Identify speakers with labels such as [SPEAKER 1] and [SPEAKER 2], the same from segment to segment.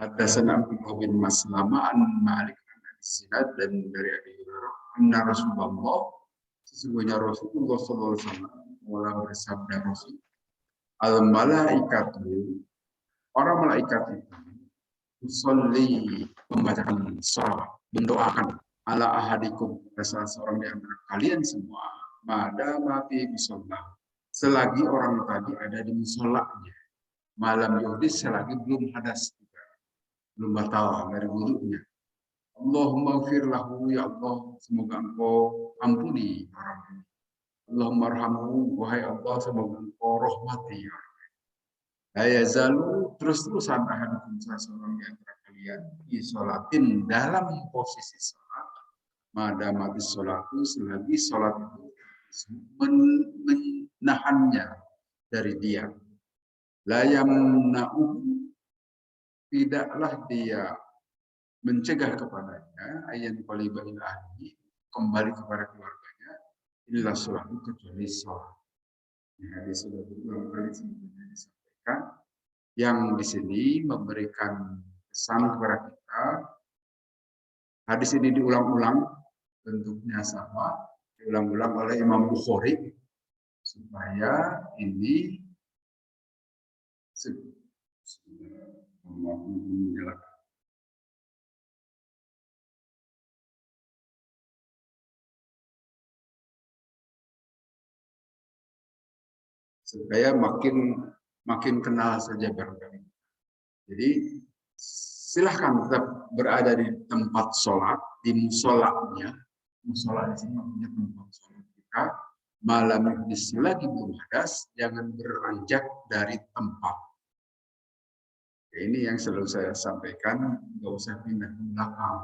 [SPEAKER 1] Haddatsana Abdullah bin Maslama an Malik an Zinad dan dari Abi Hurairah anna Rasulullah sesungguhnya Rasulullah sallallahu alaihi wasallam mulai bersabda Rasul al malaikatu para malaikat itu usolli membacakan salat mendoakan ala ahadikum pada seorang di antara kalian semua madama fi musalla selagi orang tadi ada di musallanya malam yuhdis selagi belum hadas belum batal dari wudunya. Allahumma ighfir lahu ya Allah, semoga engkau ampuni orang ini. Allahumma arhamhu, wahai Allah, semoga engkau rahmati ya Allah. La yazalu terus-terusan ahadukum salah seorang di antara kalian di sholatin dalam posisi sholat. Madamati sholatu selagi sholat itu menahannya dari dia. La yamna'u tidaklah dia mencegah kepadanya ayat qalibahil ahli kembali kepada keluarganya illa sholat kecuali sholat. Hadis sudah berulang kali sebelumnya disampaikan yang di sini memberikan pesan kepada kita. Hadis ini diulang-ulang, bentuknya sama, diulang-ulang oleh Imam Bukhari supaya ini supaya makin kenal saja barangkali. Jadi silahkan tetap berada di tempat sholat, di musolanya. Musola di sini maksudnya tempat sholat kita. Malam lagi belum hadas, jangan beranjak dari tempat. Ini yang selalu saya sampaikan, nggak usah pindah ke belakang.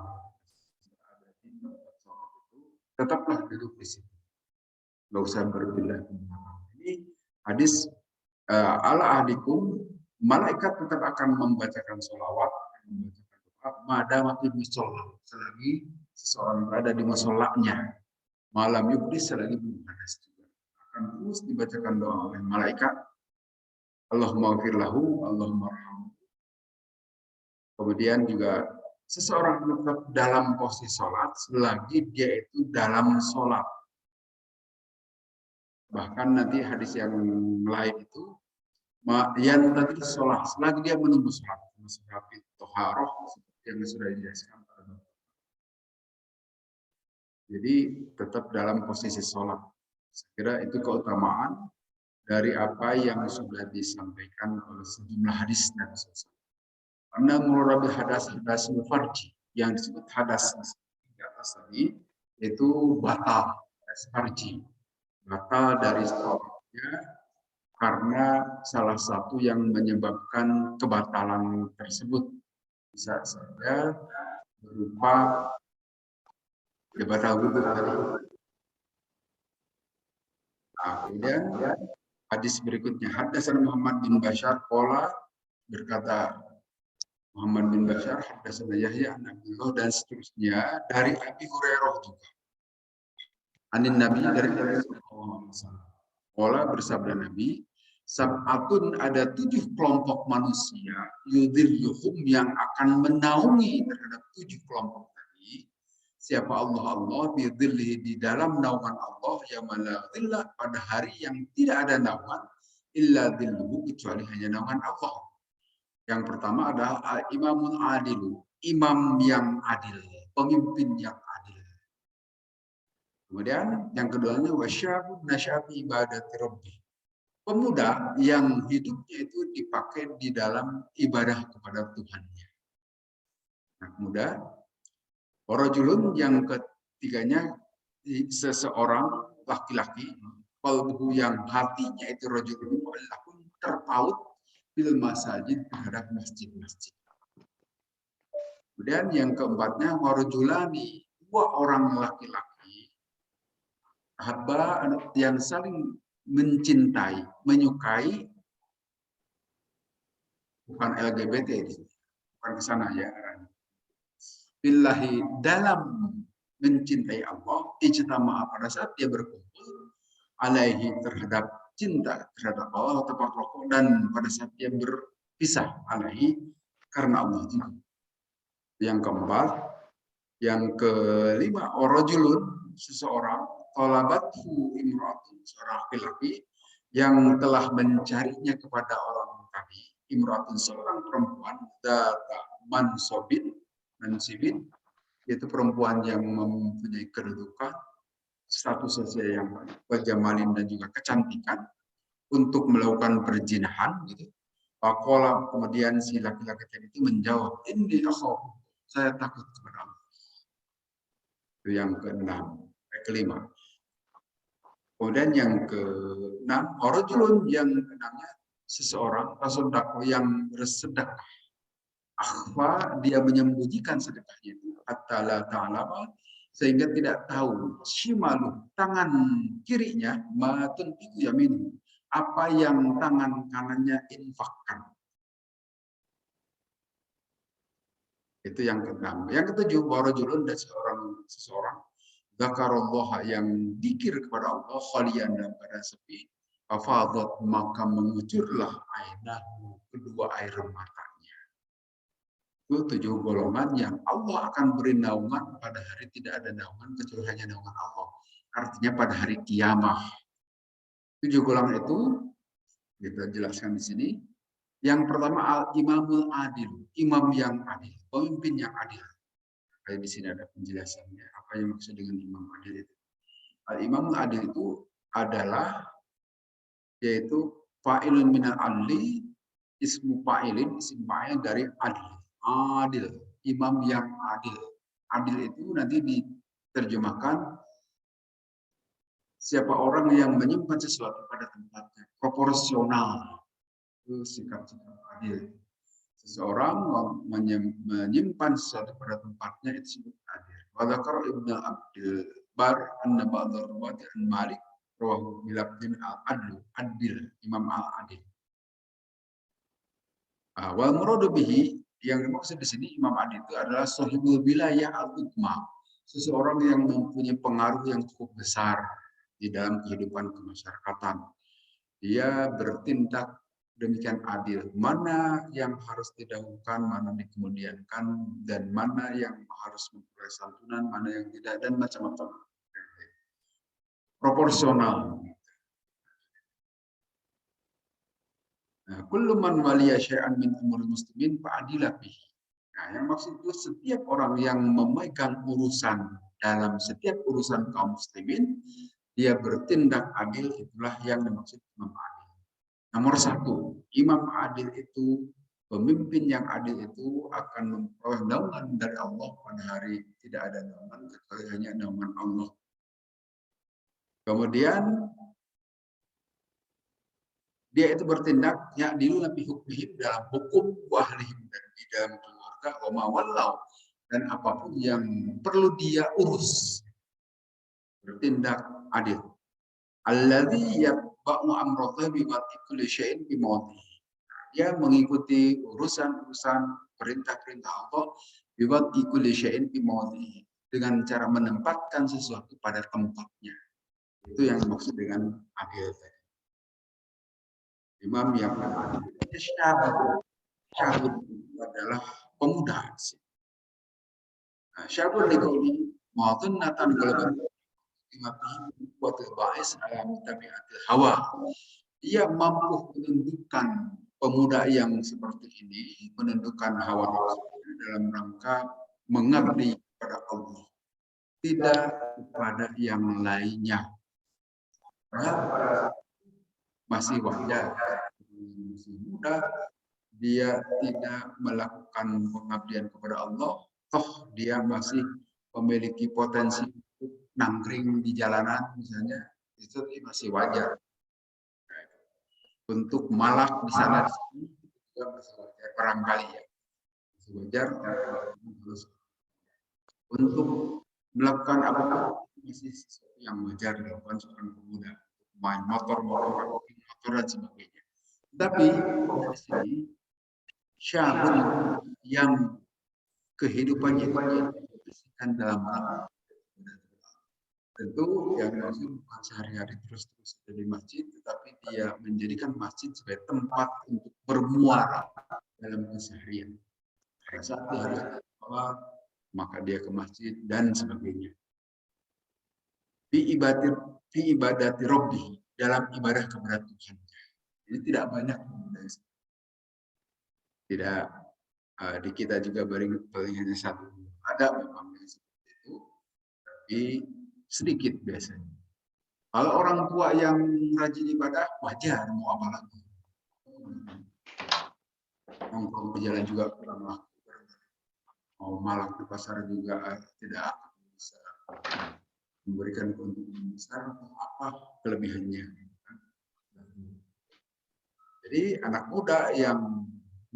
[SPEAKER 1] Tetaplah duduk di situ, nggak usah berpindah ke belakang. Ini hadis ala ahdikum, malaikat tetap akan membacakan sholawat, membacakan doa, madamati musola, selagi seseorang berada di musolanya. Malam yubdis selagi belum hadas juga akan terus dibacakan doa oleh malaikat. Allahumma ighfir lahu, Allahumma arhamhu. Kemudian juga seseorang tetap dalam posisi sholat selagi dia itu dalam sholat. Bahkan nanti hadis yang lain itu yang tadi sholat selagi dia menunggu sholat, seperti toharoh seperti yang sudah dijelaskan. Jadi tetap dalam posisi sholat. Saya kira itu keutamaan dari apa yang sudah disampaikan oleh sejumlah hadis Nabi SAW. Karena murabil hadas farji yang disebut hadas di atas tadi itu batal farji, batal dari sholatnya karena salah satu yang menyebabkan kebatalan tersebut bisa saja berupa batal wudhu tadi. Kemudian hadis berikutnya haddatsana Muhammad bin Bashar qala berkata Muhammad bin Bashar haddatsana Yahya an Abdullah dan seterusnya dari Abi Hurairah juga. Anin Nabi dari Nabi sallallahu alaihi wasallam. Qala bersabda Nabi, sab'atun ada 7 kelompok manusia yudhilluhum yang akan menaungi terhadap 7 kelompok tadi. Siapa Allah bidhillihi di dalam naungan Allah yang la dhilla pada hari yang tidak ada naungan illa dhilluhu kecuali hanya naungan Allah. Yang pertama adalah imamun adilu, imam yang adil, pemimpin yang adil. Kemudian yang keduanya wasyabun nasyabi ibadati rabbi. Pemuda yang hidupnya itu dipakai di dalam ibadah kepada Tuhannya. Nah, pemuda. Rajulun yang ketiganya seseorang laki-laki qalbuhu yang hatinya itu rajulun terpaut bil masajid terhadap masjid-masjid. Kemudian yang keempatnya warajulani 2 orang laki-laki haba yang saling mencintai, menyukai, bukan LGBT, bukan ke sana ya. Billahi dalam mencintai Allah, ijtama'a pada saat dia berkumpul alaihi terhadap cinta terhadap Allah tepat rokok dan pada saat dia berpisah alaihi karena Allah juga. Yang keempat, yang kelima, orajulun, seseorang, tolabathu imra'atun, seorang laki-laki yang telah mencarinya kepada orang tadi, imra'atun, seorang perempuan, data mansibin, yaitu perempuan yang mempunyai kedudukan, status sosial yang baik, wajamalin dan juga kecantikan, untuk melakukan perzinahan, gitu. Pakola, kemudian si laki-laki tadi itu menjawab, ini saya takut kepada Allah. Itu yang keenam, kelima. Kemudian yang keenam, orajulun, yang keenamnya seseorang tasodakoh yang bersedekah. Akhfa, dia menyembunyikan sedekahnya itu, atala ta'alama, sehingga tidak tahu shimalu, tangan kirinya, matuntiku yaminu, apa yang tangan kanannya infakkan. Itu yang keenam. Yang ketujuh, warajulun, dan seseorang zakarullah, yang dikir kepada Allah khalian, dalam keadaan sepi, fafadat, maka mengucurlah ainahu, kedua air matanya. Itu 7 golongan yang Allah akan beri naungan pada hari tidak ada naungan kecuali hanya naungan Allah. Artinya pada hari kiamat. 7 golongan itu kita jelaskan di sini. Yang pertama, al-imamul adil, imam yang adil, pemimpin yang adil. Kayak di sini ada penjelasannya. Apa yang maksud dengan imam adil itu? Al-imamul adil itu adalah, yaitu fa'ilun minal adli, ismu fa'ilin, isim fa'il dari adil. Adil, imam yang adil. Adil itu nanti diterjemahkan siapa orang yang menyimpan sesuatu pada tempatnya, proporsional. Itu sikap-sikap adil. Seseorang menyimpan sesuatu pada tempatnya, itu disebut adil. Wa dzakara Ibnu Abdul Bar anna ba'dha ruwati an Malik rawahu bilabdin al-adlu, adil, imam al-adil. Wal muradu bihi, yang dimaksud di sini imam adil itu adalah sahibul wilayah al-hukma, seseorang yang mempunyai pengaruh yang cukup besar di dalam kehidupan kemasyarakatan. Dia bertindak demikian adil, mana yang harus didahulukan, mana dikemudiankan, dan mana yang harus memperoleh santunan, mana yang tidak, dan macam-macam. Proporsional. Kullu man waliya syai'an min umuril muslimin fa'adila bihi. Nah, yang maksud itu setiap orang yang memegang urusan dalam setiap urusan kaum muslimin, dia bertindak adil, itulah yang dimaksud imam adil. Nomor 1, imam adil itu, pemimpin yang adil itu akan memperoleh naungan dari Allah pada hari tidak ada naungan kecuali hanya naungan Allah. Kemudian dia itu bertindak ya'dilu fi hukmihim, dalam hukum wahlihim, dan di dalam keluarga, wa mawallau, dan apapun yang perlu dia urus, bertindak adil. Alladzi yatba'u amradhi wa kulli syai'in bi mawdihi. Dia mengikuti urusan-urusan perintah-perintah Allah bi kulli syai'in bi mawdihi, dengan cara menempatkan sesuatu pada tempatnya. Itu yang dimaksud dengan adil tadi. Imam yang adil. Syabun adalah pemuda. Syabun liqauli mu'adhannatan qalban hawa. Ia mampu menundukkan, pemuda yang seperti ini menundukkan hawa nafsu dalam rangka mengabdi kepada Allah, tidak kepada yang lainnya. Masih wajar, masih muda, dia tidak melakukan pengabdian kepada Allah, toh dia masih memiliki potensi untuk nangkring di jalanan misalnya, itu masih wajar. Untuk malak di sana di sini juga masih wajar, barangkali ya, masih wajar. Untuk melakukan apa-apa masih sesuatu yang wajar dilakukan seorang pemuda, main motor dan sebagainya. Tapi di sini syabun yang kehidupannya itu dalam rangka, tentu yang maksud bukan sehari-hari terus-terus ada di masjid, tetapi dia menjadikan masjid sebagai tempat untuk bermuara dalam keseharian. Pada saat dia harus sholat, maka dia ke masjid dan sebagainya. Fi ibadati Rabbi, dalam ibadah kepada Tuhan. Jadi tidak banyak. Tidak di kita juga paling hanya satu. Ada memang yang seperti itu, tapi sedikit biasanya. Kalau orang tua yang rajin ibadah, wajar, mau apa lagi. Nongkrong di jalan juga kurang laku. Mau malak di pasar juga tidak bisa memberikan keuntungan besar, apa kelebihannya. Jadi anak muda yang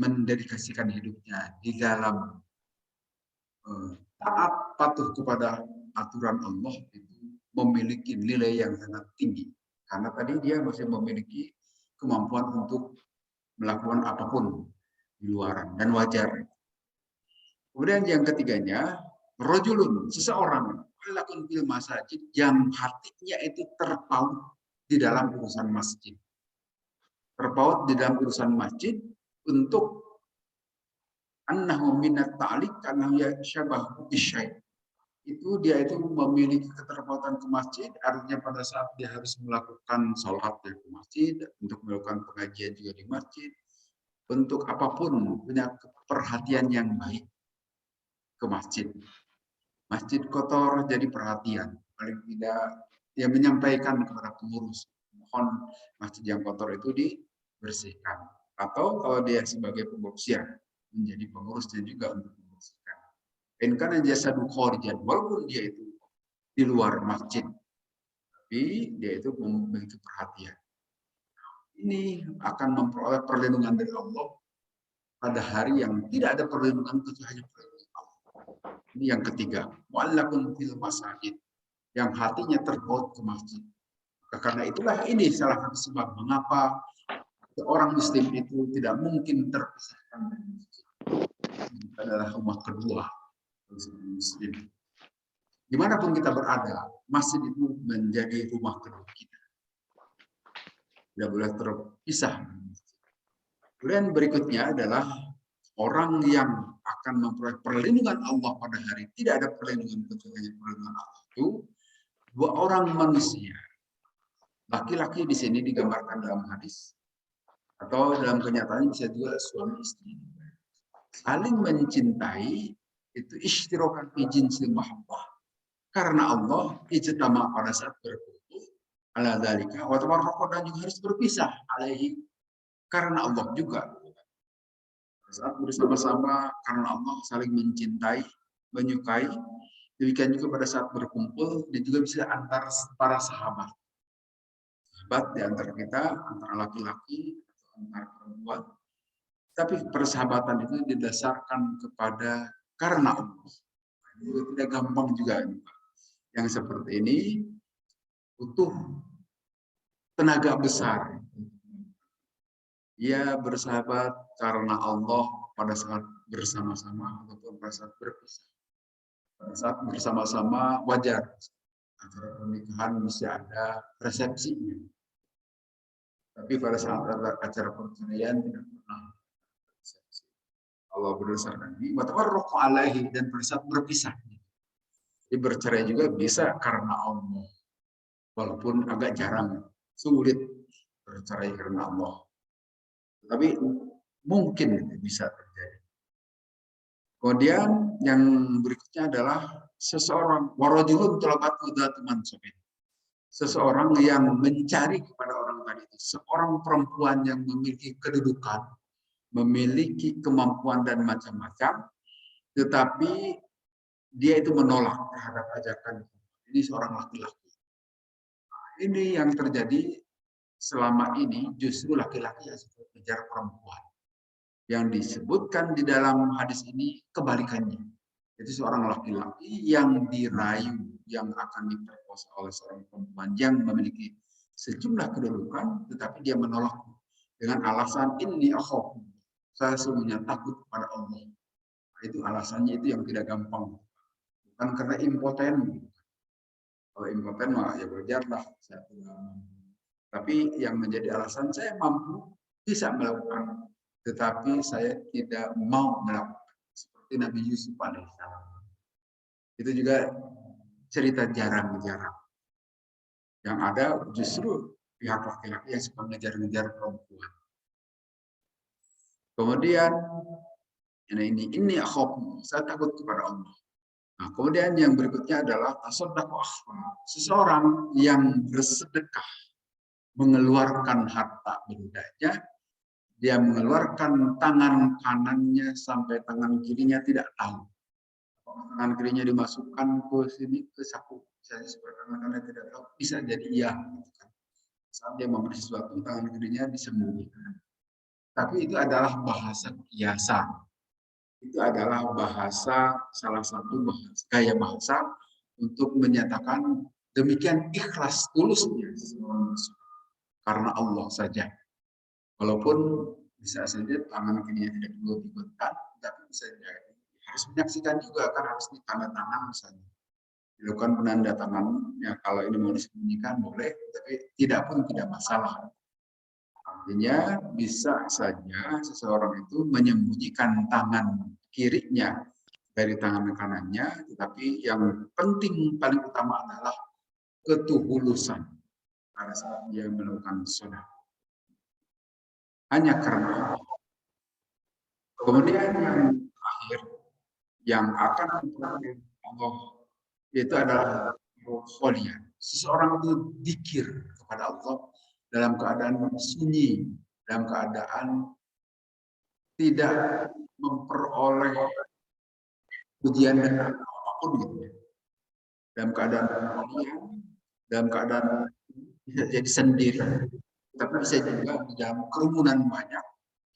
[SPEAKER 1] mendedikasikan hidupnya di dalam taat patuh kepada aturan Allah itu memiliki nilai yang sangat tinggi. Karena tadi dia masih memiliki kemampuan untuk melakukan apapun di luaran dan wajar. Kemudian yang ketiganya, rojulun, seseorang melakukan fil masjid yang hatinya itu terpaut di dalam urusan masjid. Terpaut di dalam urusan masjid untuk annahu minat ta'liq karena ya syabahu bisyai. Itu dia itu memiliki keterpautan ke masjid, artinya pada saat dia harus melakukan sholat di masjid, untuk melakukan pengajian juga di masjid, untuk apapun punya perhatian yang baik ke masjid. Masjid kotor jadi perhatian, paling tidak dia menyampaikan kepada pengurus, mohon masjid yang kotor itu dibersihkan. Atau kalau dia sebagai pengurus ya menjadi pengurusnya juga untuk membersihkan. Karena jasa kharijan, walaupun dia itu di luar masjid, tapi dia itu memiliki perhatian. Ini akan memperoleh perlindungan dari Allah pada hari yang tidak ada perlindungan kecuali perlindungan Allah. Ini yang ketiga, wa'allakun fil masjid, yang hatinya terpaut ke masjid. Karena itulah ini salah satu sebab mengapa seorang muslim itu tidak mungkin terpisahkan dari masjid. Ini adalah rumah kedua muslim. Dimanapun kita berada, masjid itu menjadi rumah kedua kita. Tidak boleh terpisah. Kemudian berikutnya adalah orang yang akan memperoleh perlindungan Allah pada hari tidak ada perlindungan kecuali perlindungan Allah itu dua orang manusia. Laki-laki di sini digambarkan dalam hadis atau dalam kenyataan bisa juga suami istri. Saling mencintai itu isytirokan fi jinsil mahabbah. Karena Allah ijtama pada saat berkumpul ala dzalika wa tafarraqu dan juga harus berpisah alaihi karena Allah juga. Saat bersama-sama karena Allah saling mencintai, menyukai. Demikian juga pada saat berkumpul dan juga bisa antar para sahabat. Sahabat di antara kita, antara laki-laki atau antara perempuan. Tapi persahabatan itu didasarkan kepada karena Allah. Itu tidak gampang juga. Yang seperti ini butuh tenaga besar. Ia bersahabat karena Allah pada saat bersama-sama ataupun pada saat berpisah. Pada saat bersama-sama wajar. Acara pernikahan bisa ada resepsinya. Tapi pada saat ada acara perceraian tidak pernah resepsi. Allah berdasarkan ini. Watawarruqu alaihi dan pada saat berpisah. Jadi bercerai juga bisa karena Allah. Walaupun agak jarang, sulit bercerai karena Allah. Tapi mungkin bisa terjadi. Kemudian yang berikutnya adalah seseorang warajulun talabatu dzatu mansabin. Seseorang yang mencari kepada orang tadi itu, seorang perempuan yang memiliki kedudukan, memiliki kemampuan dan macam-macam, tetapi dia itu menolak terhadap ajakan. Ini seorang laki-laki. Ini yang terjadi selama ini justru laki-laki yang suka kejar perempuan. Yang disebutkan di dalam hadis ini kebalikannya. Jadi seorang laki-laki yang dirayu, yang akan diperkosa oleh seorang perempuan yang memiliki sejumlah kedudukan, tetapi dia menolak dengan alasan ini akhafu. Saya sesungguhnya takut kepada Allah. Itu alasannya itu yang tidak gampang. Bukan karena impoten. Kalau impoten mah ya wajarlah. Tapi yang menjadi alasan saya mampu bisa melakukan, tetapi saya tidak mau melakukan. Nabi Yusuf alaihissalam. Itu juga cerita jarang-jarang. Yang ada justru pihak laki-laki yang suka ngejar-ngejar perempuan. Kemudian ini akhofu, saya takut kepada Allah. Nah, kemudian yang berikutnya adalah tasaddaqu. Seseorang yang bersedekah mengeluarkan harta bendanya, dia mengeluarkan tangan kanannya sampai tangan kirinya tidak tahu. Tangan kirinya dimasukkan ke sini ke saku, misalnya seperti tangan kanannya tidak tahu, bisa jadi iya. Saat dia memberi sesuatu, tangan kirinya disembunyikan. Tapi itu adalah bahasa kiasan. Itu adalah salah satu gaya bahasa untuk menyatakan demikian ikhlas tulusnya karena Allah saja. Walaupun bisa saja tangan kirinya tidak perlu dibentang, tapi bisa jadi harus menyaksikan juga, kan harus ditanda tangan misalnya. Dilakukan penanda tangan, ya kalau ini mau disembunyikan boleh, tapi tidak pun tidak masalah. Artinya bisa saja seseorang itu menyembunyikan tangan kirinya dari tangan kanannya, tetapi yang penting paling utama adalah ketulusan pada saat dia melakukan sedekah. Hanya karena Allah. Kemudian yang terakhir yang akan memperoleh Allah itu adalah kholia. Seseorang itu dzikir kepada Allah dalam keadaan sunyi, dalam keadaan tidak memperoleh pujian dan apapun gitu ya. Dalam keadaan kholia, dalam keadaan bisa jadi sendiri, tapi bisa juga di dalam kerumunan banyak,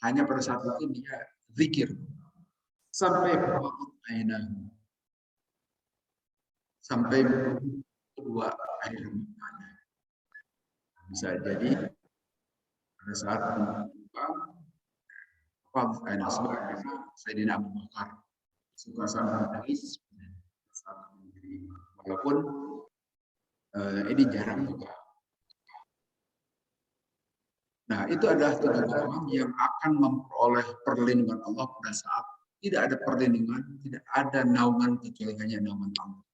[SPEAKER 1] hanya pada saat itu dia zikir sampai sampai kedua air matanya. Bisa jadi pada saat karena Sayyidina Abu Bakar suka sampai nangis saat menerima. Walaupun ini jarang juga. Nah, itu adalah tujuh orang yang akan memperoleh perlindungan Allah pada saat tidak ada perlindungan, tidak ada naungan kecuali hanya naungan Allah.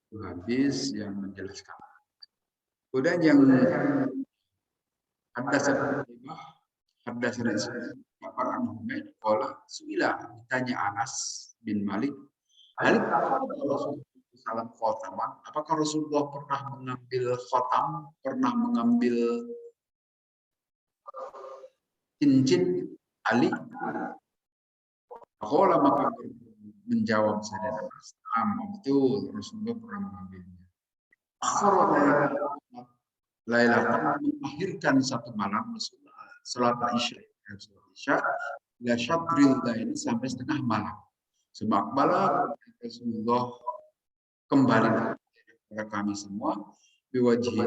[SPEAKER 1] Itu hadis yang menjelaskan. Kemudian yang Haddatsana Ismail Ahmad qala suila, ditanya Anas bin Malik, hal salam khotaman, apakah Rasulullah pernah mengambil khotam, pernah mengambil cincin Ali? Qala, maka menjawab Sayyidina Anas, betul Rasulullah pernah mengambilnya. Lailatan, mengakhirkan satu malam salat Isya ya syabril ini sampai setengah malam. Sebab malam Rasulullah kembali kepada kami semua biwajhin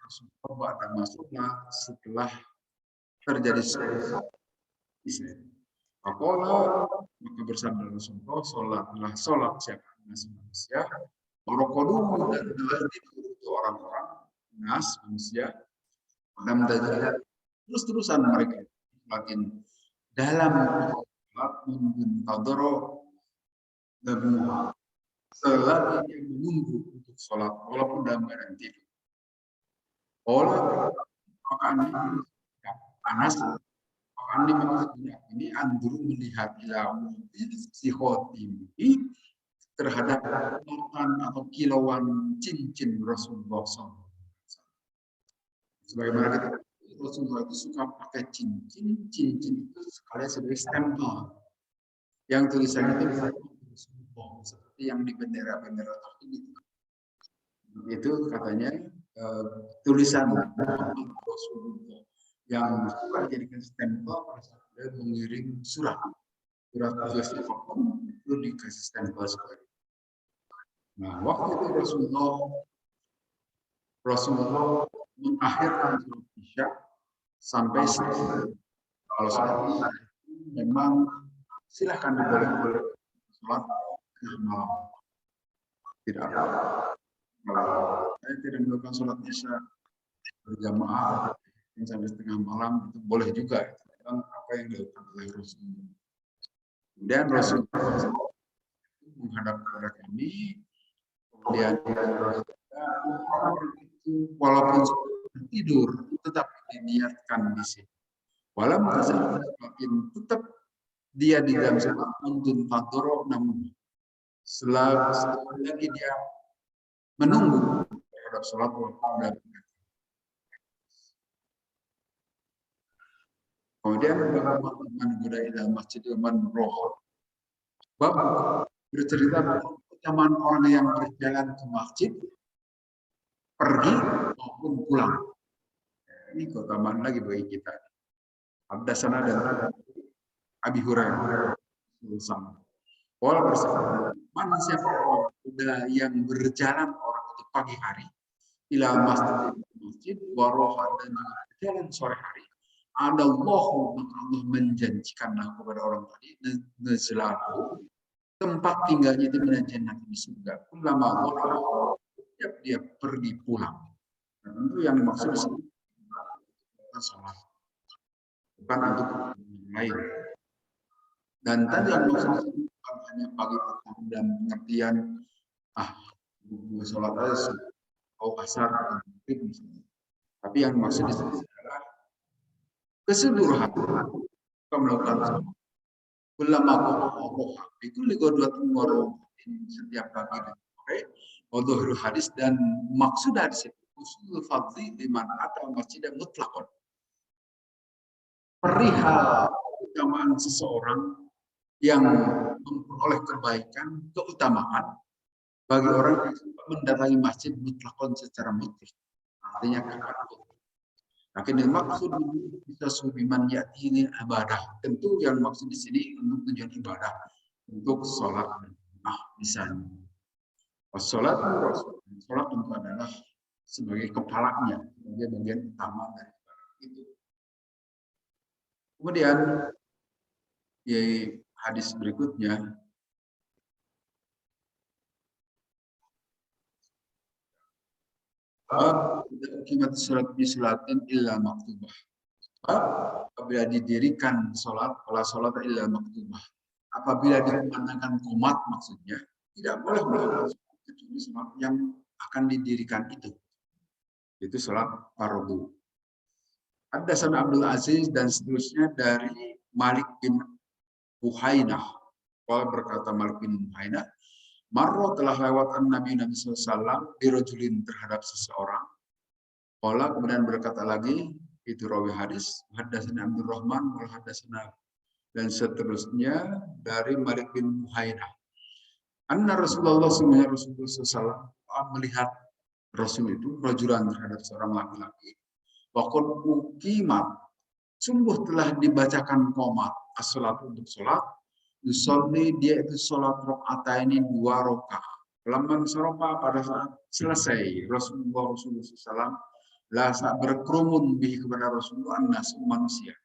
[SPEAKER 1] Rasulullah pada masuklah setelah terjadi Isya. Apalah maka bersama Rasulullah sholat siapa manusia Orokodu dan tidur orang-orang manusia dalam dajjal terus-terusan mereka makin dalam muntadoro dan selagi dia menunggu untuk sholat walaupun dalam keadaan tidur. Oleh maka Anas ini andru melihat si khotim ini terhadap kilauan atau kilauan cincin Rasulullah SAW. Sebagaimana kita Rasulullah itu suka pakai cincin itu sekalian sebagai stempel yang tulisannya itu seperti yang di bendera-bendera ini. Itu katanya tulisan Rasulullah yang suka dijadikan stempel pada saat dia mengirim surat tugas itu dikasih stempel seperti itu. Nah, waktu itu Rasulullah mengakhirkan sholat Isya sampai kalau sholat memang silahkan diboleh sholat malam. Tidak apa. Kalau saya tidak melakukan sholat Isya berjamaah sampai setengah malam itu boleh juga. Apa yang dilakukan oleh Rasulullah. Kemudian Rasulullah menghadap kepada kami, kemudian orang itu walaupun tidur tetap diniatkan di sini. Walaupun tetap dia di dalam salat untuk fadoro, namun selagi dia menunggu terhadap salat dan kemudian man guna ila masjid man roh. Bab bercerita tentang keutamaan orang yang berjalan ke masjid pergi maupun pulang. Ini keutamaan lagi bagi kita. Haddatsana dan Abi Hurairah sama. Wala bersabda, man siapa orang yang berjalan orang itu pagi hari ila masjid waroha dan berjalan sore hari, ada Allah menjanjikanlah kepada orang tadi nazalahu tempat tinggalnya itu menjannah di surga. Ulama setiap dia pergi pulang. Nah, tentu yang dimaksud salat bukan untuk lain. Dan tadi yang maksud bukan hanya pagi petang dan pengertian sholat aja atau asar tapi yang maksud adalah keseluruhan kita melakukan sholat. Ulama Allah itu ligodwat umur setiap pagi dan sore. Wadhul hadis dan maksud hadis itu usul fadli liman atau masjid mutlakon. Perihal keutamaan seseorang yang memperoleh kebaikan, keutamaan bagi orang yang mendatangi masjid mutlakon secara mutlak. Artinya kapanpun. Tapi maksud bisa subiman yakini ibadah. Tentu yang maksud di sini untuk tujuan ibadah, untuk sholat. Misalnya, sholat tentu adalah sebagai kepalanya, sebagai bagian utama dari ibadah itu. Kemudian hadis berikutnya. Kimat surat bisalatin illa maktubah. Apabila didirikan sholat, pola sholat illa maktubah. Apabila dikumandangkan qomat maksudnya, tidak boleh melakukan sholat kecuali sholat yang akan didirikan itu. Itu sholat fardu. Haddatsana Abdul Aziz dan seterusnya dari Malik bin Buhainah. Kalau berkata Malik bin Buhainah, Marro telah lewat Nabi SAW dirojulin terhadap seseorang. Qala kemudian berkata lagi, itu rawi hadis, haddatsana Abdurrahman wal haddatsana dan seterusnya dari Malik bin Buhainah. Anna Rasulullah SAW melihat Rasul itu rajulan terhadap seorang laki-laki. Waqad uqimat sungguh telah dibacakan qomat as-salat untuk salat. Yusolli dia itu sholat rakaat ini 2 rakaat. Lamban soropa pada saat selesai Rasulullah SAW saat berkerumun kepada Rasulullah nas manusia.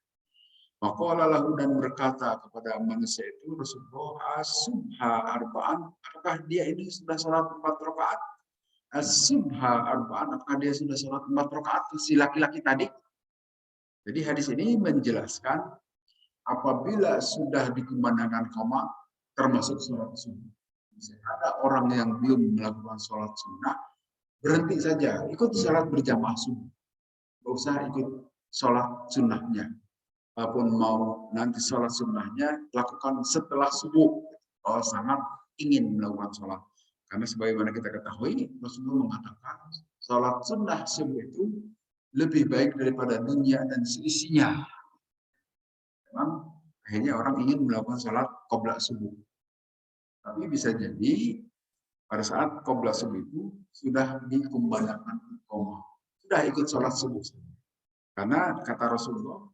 [SPEAKER 1] Maka lahu dan berkata kepada manusia itu Rasulullah as-subha arba'an, apakah dia ini sudah sholat 4 rakaat? As-subha arba'an, apakah dia sudah sholat 4 rakaat? Si laki-laki tadi. Jadi hadis ini menjelaskan apabila sudah dikumandangkan qomat termasuk sholat sunnah. Ada orang yang belum melakukan sholat sunnah, berhenti saja, ikut sholat berjamaah sunnah. Tidak usah ikut sholat sunnahnya. Walaupun mau nanti sholat sunnahnya, lakukan setelah subuh. Kalau sangat ingin melakukan sholat. Karena sebagaimana kita ketahui, Rasulullah mengatakan sholat sunnah subuh itu lebih baik daripada dunia dan seisinya. Memang akhirnya orang ingin melakukan sholat qobla subuh. Tapi bisa jadi pada saat qobla subuh itu sudah dikumandangkan iqamah, sudah ikut sholat subuh. Karena kata Rasulullah,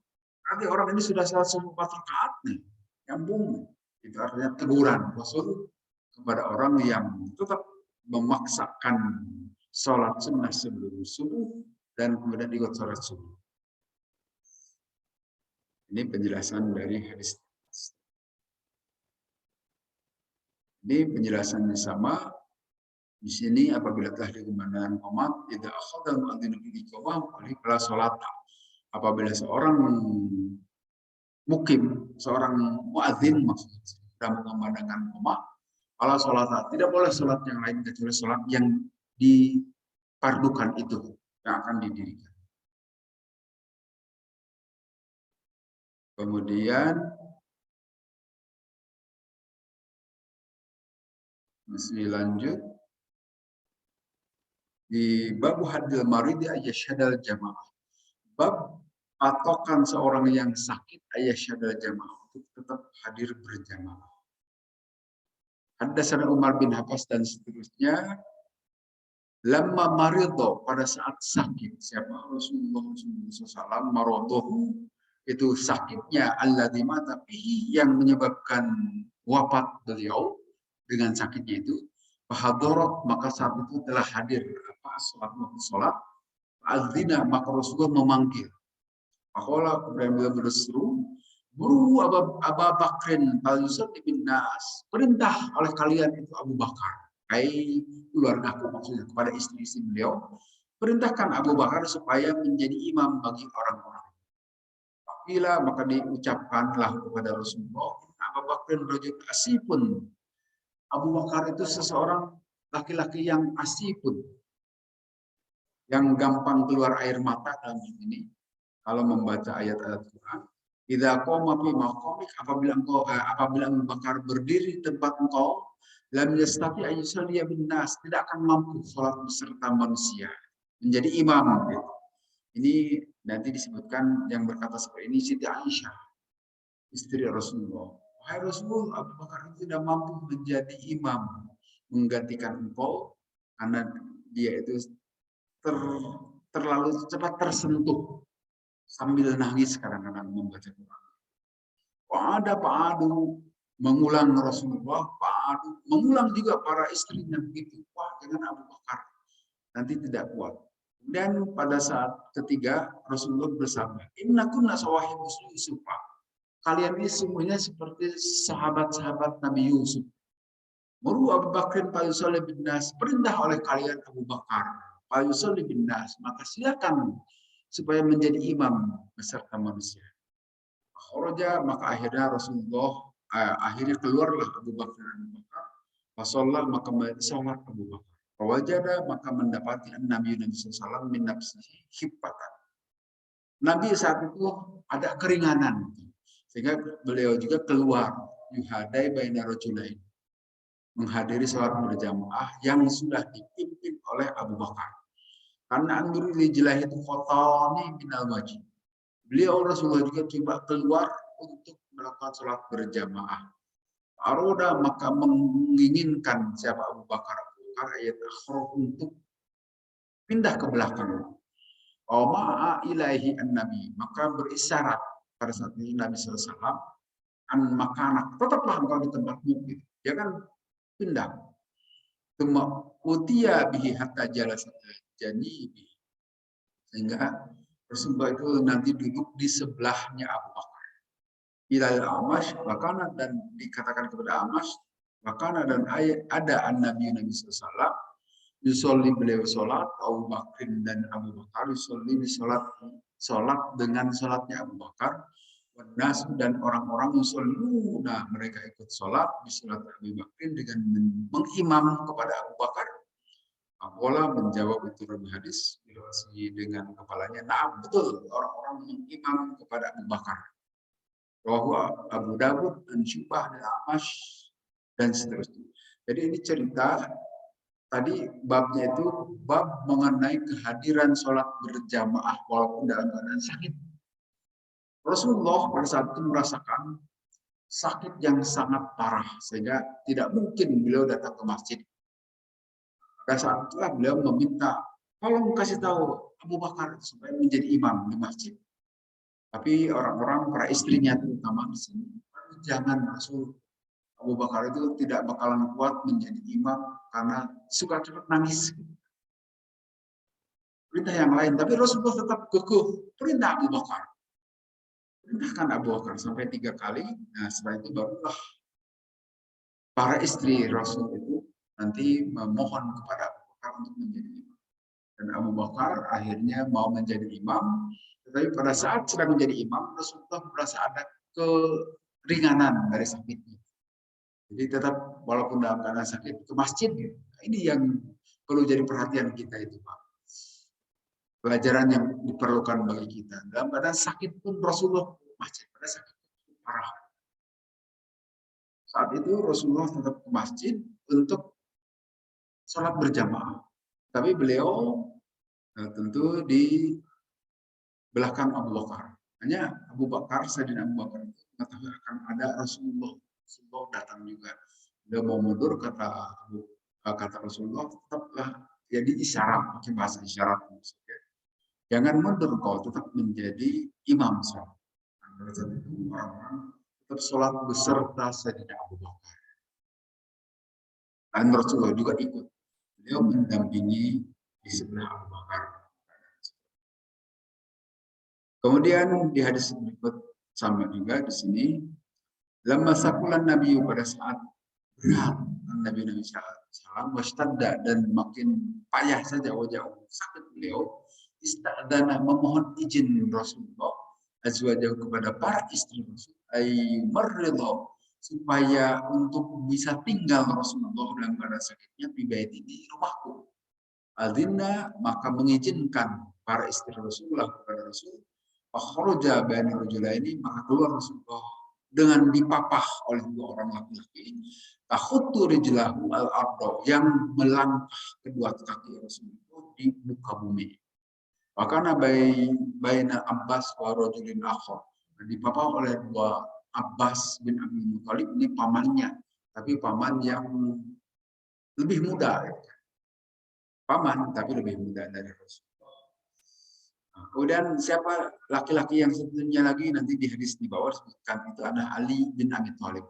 [SPEAKER 1] nanti orang ini sudah sholat subuh 4 rakaat nih, nyambung. Itu artinya teguran Rasul kepada orang yang tetap memaksakan sholat sunnah sebelum subuh dan kemudian ikut sholat subuh. Ini penjelasan dari hadis. Ini penjelasan yang sama. Di sini apabila telah dikumandangkan qomat, idza akhadha al-mu'adzinu bi iqamah fala salat. Apabila seorang mukim, seorang muadzin maksudnya, dan mengumandangkan koma, kalau sholat tidak boleh sholat yang lain kecuali sholat yang dipardukan itu yang akan didirikan. Kemudian masih lanjut di bab hadil maridi ayyashadal jamaah. Bab patokan seorang yang sakit ayyashadal jamaah untuk tetap hadir berjamaah. Haddatsana Umar bin Hafs dan seterusnya. Lamma maridho, pada saat sakit, siapa Rasulullah SAW marodohu, itu sakitnya alladzi mata bihi, yang menyebabkan wafat beliau dengan sakitnya itu. Fahadharat, maka saat itu telah hadir sholat. Azina, maka Rasulullah memanggil. Faqala, kemudian beliau berseru, Buru Abu Bakrin al-Yusalli bin Nas, perintah oleh kalian itu Abu Bakar. Hai keluargaku, maksudnya kepada istri-istri beliau, perintahkan Abu Bakar supaya menjadi imam bagi orang-orang. Bila maka diucapkanlah kepada Rasulullah, Abu Bakar rajul asifun. Abu Bakar itu seseorang laki-laki yang asifun, yang gampang keluar air mata dalam ini kalau membaca ayat-ayat Quran. Idza qama fi maqamik, apabila Abu Bakar berdiri di tempat engkau, lam yastati ayyusalliya bin nas, tidak akan mampu salat beserta manusia, menjadi imam. Ini nanti disebutkan yang berkata seperti ini Siti Aisyah, istri Rasulullah. Wahai Rasulullah, Abu Bakar itu tidak mampu menjadi imam menggantikan engkau karena dia itu terlalu cepat tersentuh sambil nangis kadang-kadang membaca Quran. Ada Pak Adu mengulang Rasulullah, Pak Adu mengulang juga para istrinya begitu. Wah, jangan Abu Bakar, nanti tidak kuat. Dan pada saat ketiga Rasulullah bersabda, Inna kunna sawahibus Yusuf. Kalian ini semuanya seperti sahabat-sahabat Nabi Yusuf. Muru Abu Bakrin fayusalli bin nas, perintah oleh kalian Abu Bakar fayusalli bin nas, maka silakan supaya menjadi imam beserta manusia. Kharaja, maka akhirnya Rasulullah akhirnya keluarlah Abu Bakar dan Abu Bakar. Fasallah, maka sholat Abu Bakar. Wajada, maka mendapati Nabi SAW min nafsihi khifatan. Nabi saat itu ada keringanan, sehingga beliau juga keluar yuhadai baina rajulain, menghadiri sholat berjamaah yang sudah dipimpin oleh Abu Bakar. Karena angguri lijilah itu khotani minal wajib. Beliau Rasulullah juga coba keluar untuk melakukan sholat berjamaah. Aroda, maka menginginkan siapa Abu Bakar ayat akhir untuk pindah ke belakang. Ma'a ilahi an-nabi, maka berisyarat pada saat ini Nabi SAW an makanak, tetaplah engkau di tempatmu. Jangan pindah. Tuma utia bihi hatta jalasat janibi, sehingga Rasulullah itu nanti duduk di sebelahnya Abu Bakar. Ilal Amash, makana, dan dikatakan kepada Amash, makana, dan ada an-Nabi SAW, yusolli, beliau sholat, Abu Bakrin dan Abu Bakar, yusolli sholat dengan sholatnya Abu Bakar, Nas, dan orang-orang yusollu, nah mereka ikut sholat di sholat Abu Bakrin dengan mengimam kepada Abu Bakar. Apola menjawab itu dalam hadis dengan kepalanya, nah betul, orang-orang mengimam kepada Abu Bakar. Bahwa Abu Dawud dan Syubah dan Amash dan seterusnya. Jadi ini cerita tadi babnya itu bab mengenai kehadiran sholat berjamaah walaupun dalam keadaan sakit. Rasulullah pada saat itu merasakan sakit yang sangat parah sehingga tidak mungkin beliau datang ke masjid. Pada saat itulah beliau meminta, tolong kasih tahu Abu Bakar supaya menjadi imam di masjid. Tapi orang-orang, para istrinya terutama di sini, jangan Rasul. Abu Bakar itu tidak bakalan kuat menjadi imam karena suka cepat nangis. Perintah yang lain, tapi Rasulullah tetap kekeh, perintah Abu Bakar. Perintahkan Abu Bakar sampai 3 kali. Nah setelah itu barulah para istri Rasul itu nanti memohon kepada Abu Bakar untuk menjadi imam. Dan Abu Bakar akhirnya mau menjadi imam. Tetapi pada saat sedang menjadi imam, Rasulullah merasa ada keringanan dari sakitnya. Jadi tetap walaupun dalam keadaan sakit ke masjid gitu. Nah, ini yang perlu jadi perhatian kita itu Pak. Pelajaran yang diperlukan bagi kita. Dalam keadaan sakit pun Rasulullah masjid pada sakit parah. Saat itu Rasulullah tetap ke masjid untuk sholat berjamaah. Tapi beliau tentu di belakang Abu Bakar. Hanya Abu Bakar, Sayyidina Abu Bakar itu mengetahui akan ada Rasulullah. Rasulullah datang juga. Dia mau mundur kata Rasulullah tetaplah jadi isyarat, pakai bahasa isyarat. Jangan mundur kau tetap menjadi imam sholat. Pada saat itu orang-orang tetap sholat beserta Sayyidina Abu Bakar. Dan Rasulullah juga ikut. Beliau mendampingi di sebelah Abu Bakar. Kemudian di hadis berikut sama juga di sini, lama sakulan Nabi pada saat berat Nabi SAW wastadda dan makin payah saja wajah sakit beliau, istadzana memohon izin Rasulullah azwajahu kepada para istri Rasul ay marridha supaya untuk bisa tinggal Rasulullah dalam keadaan sakitnya di bait ini rumahku. Adinna maka mengizinkan para istri Rasulullah kepada Rasul. Fakhraja baina rajulaini maka keluar Rasulullah dengan dipapah oleh dua orang laki-laki. Takhuttu rijlahu al-ardh yang melangkah kedua kaki Rasulullah di muka bumi. Maka baina Abbas wa rajulin akhar. Dipapah oleh dua Abbas bin Abi Thalib ini pamannya, tapi paman yang lebih muda. Paman tapi lebih muda dari Rasul. Kemudian siapa laki-laki yang satunya lagi nanti di hadis di bawah disebutkan itu ada Ali bin Abi Thalib.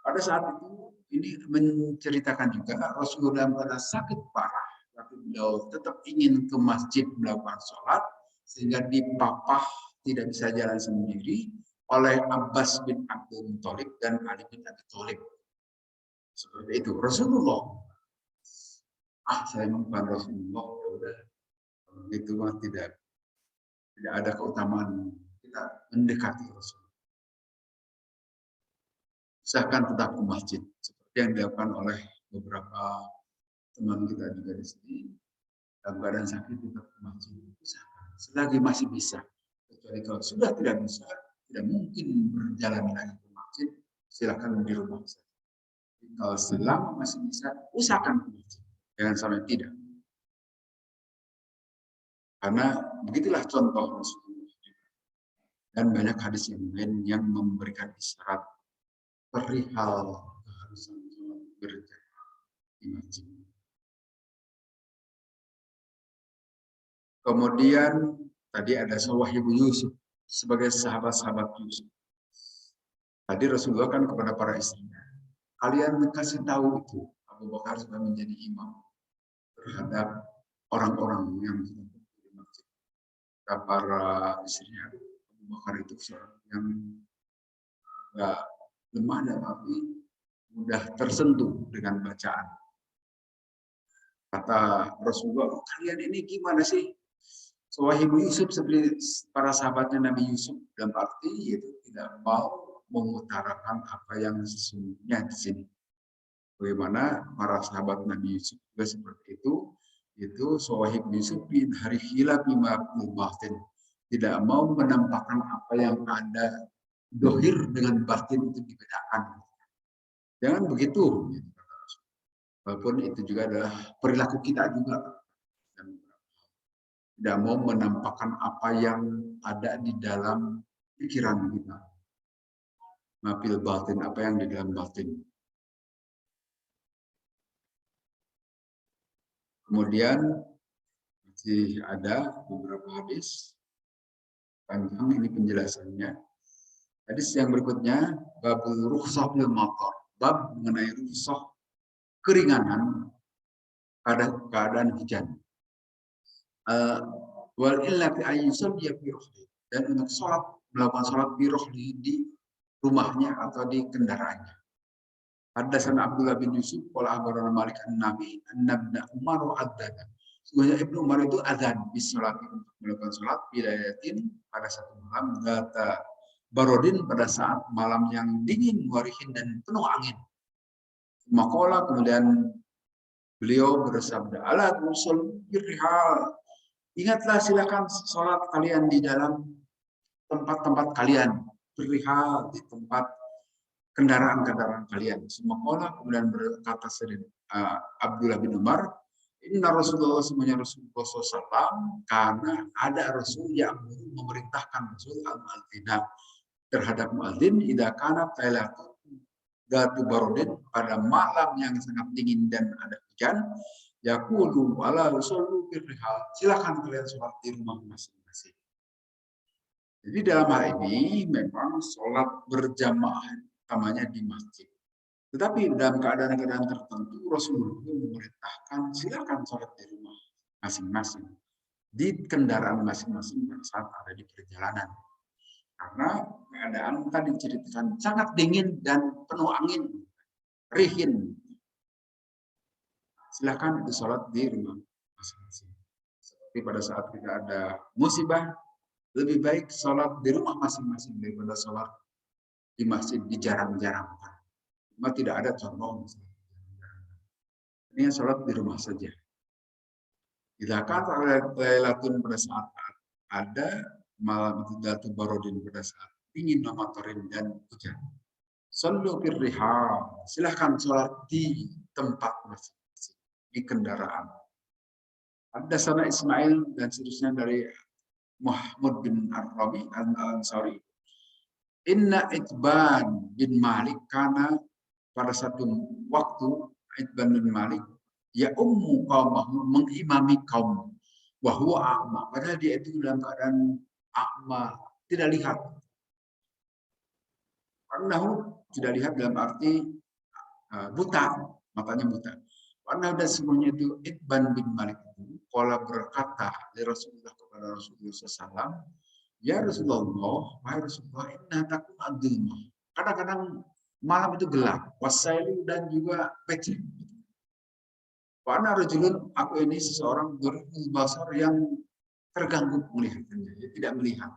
[SPEAKER 1] Pada saat itu ini menceritakan juga Rasulullah pada sakit parah, tapi beliau tetap ingin ke masjid melakukan sholat sehingga dipapah tidak bisa jalan sendiri oleh Abbas bin Abdul Thalib dan Ali bin Abi Thalib. Seperti itu Rasulullah. Saya bukan Rasulullah, ya udah. Itu mah tidak ada keutamaan kita mendekati Rasul. Usahakan tetap ke masjid seperti yang dilakukan oleh beberapa teman kita juga di sini. Dalam keadaan sakit tetap ke masjid. Usahakan selagi masih bisa. Kecuali kalau sudah tidak bisa, tidak mungkin berjalan lagi ke masjid, silakan di rumah saja. Kalau selama masih bisa, usahakan ke masjid. Jangan sampai tidak. Karena begitulah contoh Rasulullah. Dan banyak hadis yang lain yang memberikan isyarat perihal keharusan sholat berjamaah di masjid. Kemudian tadi ada Sawahibu Yusuf sebagai sahabat-sahabat Yusuf. Tadi Rasulullah kan kepada para istrinya, kalian kasih tahu itu Abu Bakar sudah menjadi imam terhadap orang-orang yang sudah di masjid. Para istrinya Abu Bakar itu seorang yang enggak lemah tapi mudah tersentuh dengan bacaan. Kata Rasulullah, kalian ini gimana sih? Sawahibu Yusuf seperti para sahabatnya Nabi Yusuf dalam arti itu tidak mau mengutarakan apa yang sesungguhnya di sini. Bagaimana para sahabat Nabi Yusuf juga seperti itu Sawahibu Yusuf bin hari hilaf bima batin, tidak mau menampakkan apa yang ada dohir dengan batin itu dibedakan. Jangan begitu. Walaupun itu juga adalah perilaku kita juga. Tidak mau menampakkan apa yang ada di dalam pikiran kita. Mafil batin, apa yang di dalam batin. Kemudian masih ada beberapa hadis. Panjang ini penjelasannya. Hadis yang berikutnya, babul rukhsah bil matar. Bab mengenai rukhsah keringanan pada keadaan hujan. Wal illati ayyusal dia fi dan untuk melakukan sholat bi rohli di rumahnya atau di kendaraannya. Haddatsana Abdullah bin Yusuf qala akhbarana Malik an-Nabi annabna Umar adzana. Sesungguhnya Ibnu Umar itu adzan bis salat untuk melakukan sholat bilayatin pada satu malam data barodin pada saat malam yang dingin warihin dan penuh angin. Makola, kemudian beliau bersabda, ala usul birrihal. Ingatlah, silakan sholat kalian di dalam tempat-tempat kalian, berrihal di tempat kendaraan-kendaraan kalian. Makola, kemudian berkata Abdullah bin Umar, Inna Rasulullah semuanya Rasulullah SAW, karena ada Rasul yang memerintahkan Rasul al-Mu'adzina terhadap muadzin, idza kana lailatu dzatu barodin, pada malam yang sangat dingin dan ada hujan, yaqulu wala usallu birrihal, silakan kalian sholat di rumah masing-masing. Jadi dalam hal ini memang sholat berjamaah utamanya di masjid. Tetapi dalam keadaan-keadaan tertentu Rasulullah memerintahkan silakan sholat di rumah masing-masing, di kendaraan masing-masing saat ada di perjalanan. Karena keadaan tadi diceritakan sangat dingin dan penuh angin, rihin. Silakan itu sholat di rumah masing-masing. Seperti pada saat kita ada musibah, lebih baik sholat di rumah masing-masing daripada sholat di masjid dijarang-jarangkan. Cuma tidak ada contoh. Ini sholat di rumah saja. Idza kana lailatun, pada saat ada malam itu datu barodin, pada saat dingin mamatorin dan hujan. Sallu birrihal, silahkan sholat di tempat masing-masing, di kendaraan. Ada sana Ismail dan seterusnya dari Muhammad bin Ar-Rabi al-Ansari. Inna Itban bin Malik, karena pada satu waktu Itban bin Malik ya qaumahu, mengimami kaum, wahwa a'ma, padahal dia itu dalam keadaan a'ma, tidak lihat. Karena tidak lihat dalam arti buta, matanya buta. Karena ada semuanya itu Itban bin Malik itu qala berkata dari Rasulullah kepada Rasulullah SAW, ya Rasulullah, wahai Rasulullah, inna takun adzulmah. Kadang-kadang malam itu gelap, wasailu, dan juga peci. Karena rajulun, aku ini seseorang berbasar yang terganggu melihatnya, tidak melihat.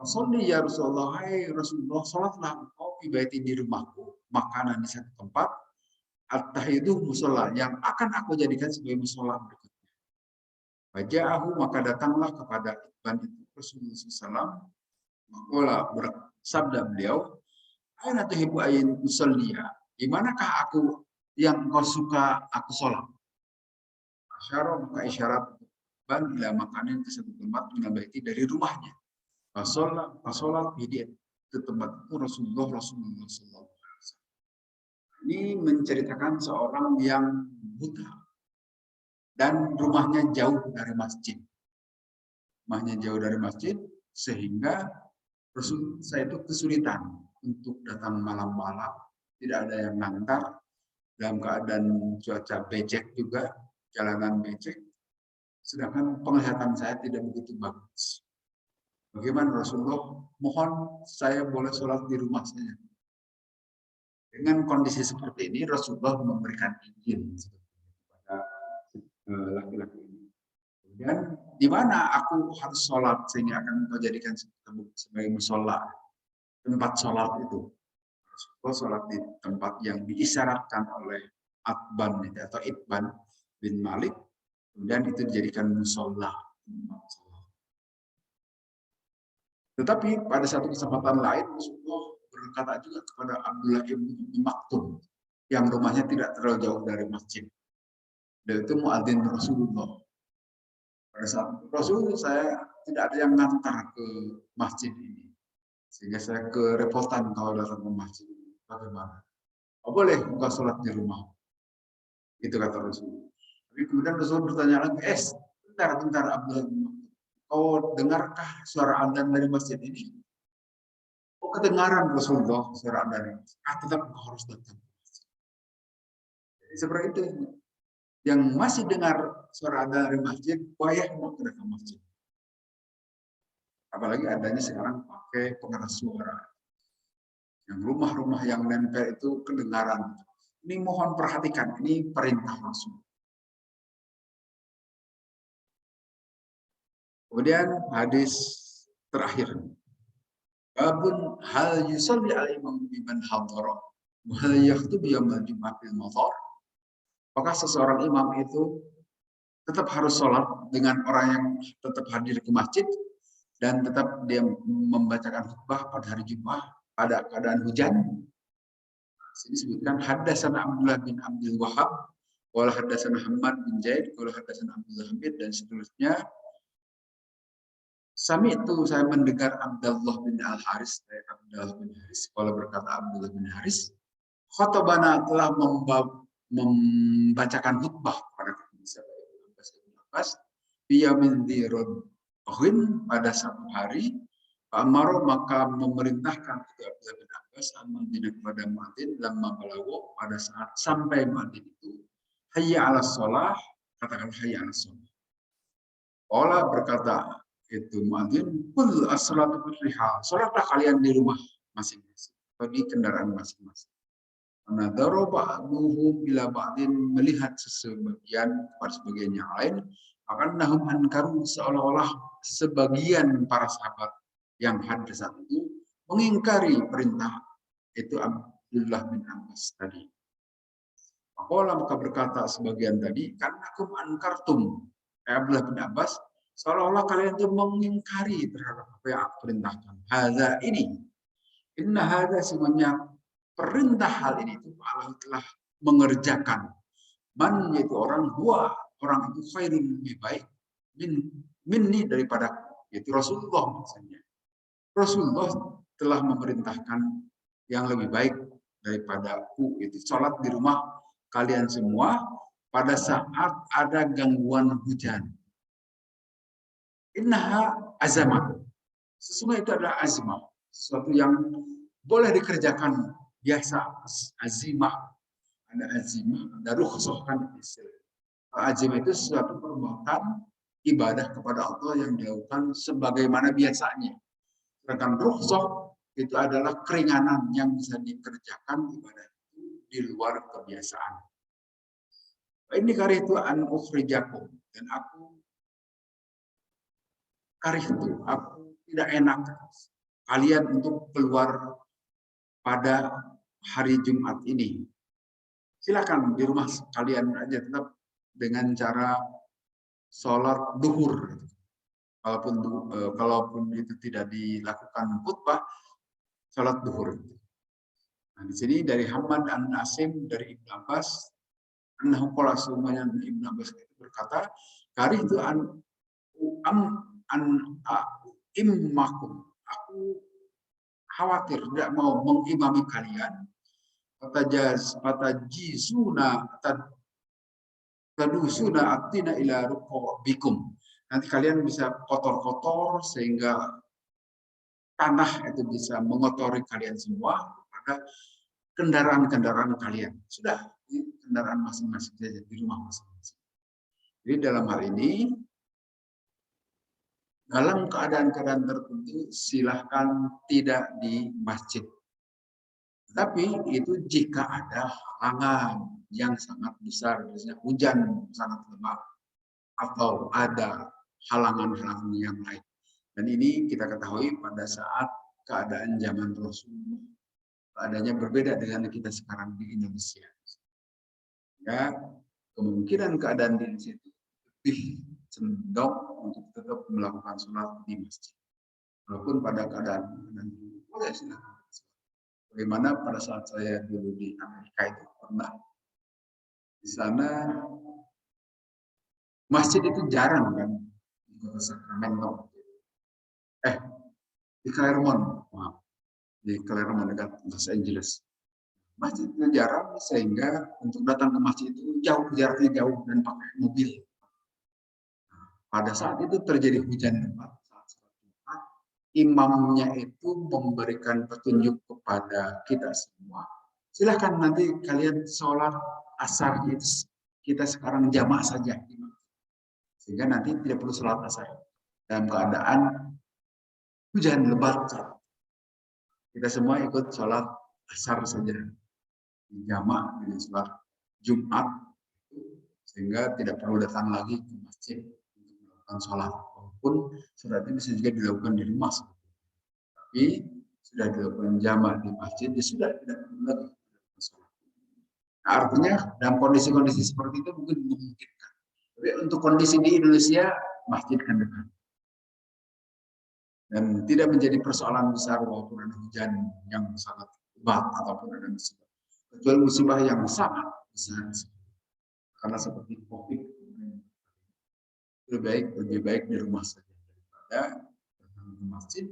[SPEAKER 1] Rasulullah, ya Rasulullah, hai Rasulullah, sholatlah engkau fi baiti, di rumahku, makanan di satu tempat, at-tahidu musola, yang akan aku jadikan sebagai musola berikutnya. Waja'ahu, maka datanglah kepada Ibn itu Rasulullah SAW, maka bersabda beliau, aina tuhibbu ayin usolliya, di manakah aku yang kau suka aku sholat? Asyara, maka isyarat ban ila makanin ke satu tempat menabaiti dari rumahnya. Fasolat di tempat itu Rasulullah SAW. Ini menceritakan seorang yang buta dan rumahnya jauh dari masjid. Rumahnya jauh dari masjid sehingga saya itu kesulitan untuk datang malam-malam, tidak ada yang ngantar, dalam keadaan cuaca becek juga, jalanan becek, sedangkan penglihatan saya tidak begitu bagus. Bagaimana Rasulullah, mohon saya boleh sholat di rumah saja. Dengan kondisi seperti ini, Rasulullah memberikan izin kepada laki-laki ini. Kemudian, di mana aku harus sholat sehingga akan kau jadikan sebagai musola, tempat sholat itu. Rasulullah sholat di tempat yang diisyaratkan oleh Atban atau Ibban bin Malik, kemudian itu dijadikan musola. Tetapi pada satu kesempatan lain, Rasulullah berkata juga kepada Abdullah bin Maktum yang rumahnya tidak terlalu jauh dari masjid. Dan itu muadzin Rasulullah. Pada saat Rasulullah, saya tidak ada yang ngantar ke masjid ini, sehingga saya kerepotan kalau datang ke masjid. Bagaimana? Oh, boleh buka sholat di rumah. Itu kata Rasulullah. Tapi kemudian Rasulullah bertanya lagi, bentar Abdullah bin Maktum, kau dengarkah suara adzan dari masjid ini? Oh, kedengaran Rasulullah suara adzan. Tetap kau harus datang. Jadi seperti itu. Yang masih dengar suara adzan dari masjid, wayah mau ke masjid. Apalagi adanya sekarang pakai pengeras suara. Yang rumah-rumah yang nempel itu kedengaran. Ini mohon perhatikan, ini perintah Rasul. Kemudian hadis terakhir. Babun hal yusolli al-imam biman hadara. Wal yakhthub yaumal jum'ah fil madhar. Apakah seseorang imam itu tetap harus sholat dengan orang yang tetap hadir ke masjid dan tetap dia membacakan khutbah pada hari Jumat pada keadaan hujan? Sini disebutkan haddatsana Abdullah bin Abdul Wahab, qala haddatsana Muhammad bin Zaid, qala haddatsana Abdul Hamid dan seterusnya. Sami itu saya mendengar Abdullah bin Al Haris dari Abdullah bin Haris, qala berkata Abdullah bin Haris, khotbana telah membacakan khutbah pada kita Abbas biyamin dirun pada satu hari Amaro maka memerintahkan itu Abdullah bin Abbas al-Madinah kepada Muadzin lamma balawo pada saat sampai Muadzin itu hayya 'alas shalah, katakan hayya 'alas shalah. Ola berkata itu Muadzin kul as-salatu rihal, salatlah kalian di rumah masing-masing atau di kendaraan masing-masing. Nadhara ba'duhum bila ba'din, melihat sebagian kepada sebagian yang lain, akan nahum ankaru seolah-olah sebagian para sahabat yang hadir saat itu mengingkari perintah itu Abdullah bin Abbas tadi. Maka berkata sebagian tadi, karena kum ankartum, Abdullah bin Abbas, seolah-olah kalian itu mengingkari terhadap apa yang aku perintahkan. Hadza ini, inna hadza semuanya perintah hal ini itu Allah telah mengerjakan. Man yaitu orang, dua orang itu khairun lebih baik minni daripada yaitu Rasulullah maksudnya. Rasulullah telah memerintahkan yang lebih baik daripada aku, itu sholat di rumah kalian semua pada saat ada gangguan hujan. Innaha azamat. Sesungguhnya itu adalah azmah, sesuatu yang boleh dikerjakan biasa, azimah, ada azimah, ada rukhsah kan istilah. Azimah itu suatu perbuatan ibadah kepada Allah yang dilakukan sebagaimana biasanya. Sedangkan rukhsah itu adalah keringanan yang bisa dikerjakan ibadah itu di luar kebiasaan. Ini karih itu an ukhrijakum, dan aku karih itu aku tidak enak kalian untuk keluar pada hari Jumat ini. Silakan di rumah kalian aja tetap dengan cara sholat duhur. Kalaupun itu tidak dilakukan khutbah, sholat duhur. Nah, di sini dari Hamad an Asim dari Ibnu Abbas, annahu qala semuanya Ibnu Abbas itu berkata, kari itu immakum. Aku khawatir tidak mau mengimami kalian. Tadusuna atina ila ruqabikum. Nanti kalian bisa kotor-kotor sehingga tanah itu bisa mengotori kalian semua pada kendaraan-kendaraan kalian. Sudah di kendaraan masing-masing saja, di rumah masing-masing. Jadi dalam hal ini, dalam keadaan-keadaan tertentu silahkan tidak di masjid. Tapi itu jika ada halangan yang sangat besar, misalnya hujan sangat lebat, atau ada halangan-halangan yang lain. Dan ini kita ketahui pada saat keadaan zaman Rasulullah, keadaannya berbeda dengan kita sekarang di Indonesia. Ya, kemungkinan keadaan di Indonesia itu lebih cenderung untuk tetap melakukan sholat di masjid. Walaupun pada keadaan boleh silakan. Bagaimana pada saat saya dulu di Amerika itu pernah di sana masjid itu jarang kan di kota Sacramento, di Claremont, maaf, di Claremont dekat Los Angeles. Masjid itu jarang sehingga untuk datang ke masjid itu jauh, jaraknya jauh dan pakai mobil. Pada saat itu terjadi hujan lebat, imamnya itu memberikan petunjuk kepada kita semua. Silahkan nanti kalian sholat asar kita sekarang jamaah saja. Sehingga nanti tidak perlu sholat asar. Dalam keadaan hujan lebat. Kita semua ikut sholat asar saja. Jamaah dengan sholat Jumat. Sehingga tidak perlu datang lagi ke masjid untuk melakukan sholat. Walaupun sholat ini bisa juga dilakukan di rumah. Tapi sudah dilakukan jamaah di masjid, sudah tidak perlu lagi Nah, artinya dalam kondisi-kondisi seperti itu mungkin memungkinkan. Tapi untuk kondisi di Indonesia, masjid kan dekat. Dan tidak menjadi persoalan besar walaupun ada hujan yang sangat lebat ataupun ada musibah. Kecuali musibah yang sangat besar. Karena seperti COVID, lebih baik di rumah saja daripada datang ke masjid.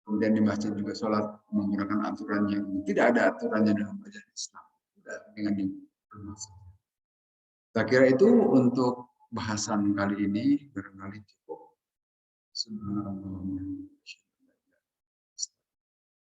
[SPEAKER 1] Kemudian di masjid juga sholat menggunakan aturan yang tidak ada aturannya dalam ajaran Islam. Dengan di rumah saja. Saya kira itu untuk bahasan kali ini barangkali cukup. Subhanallah.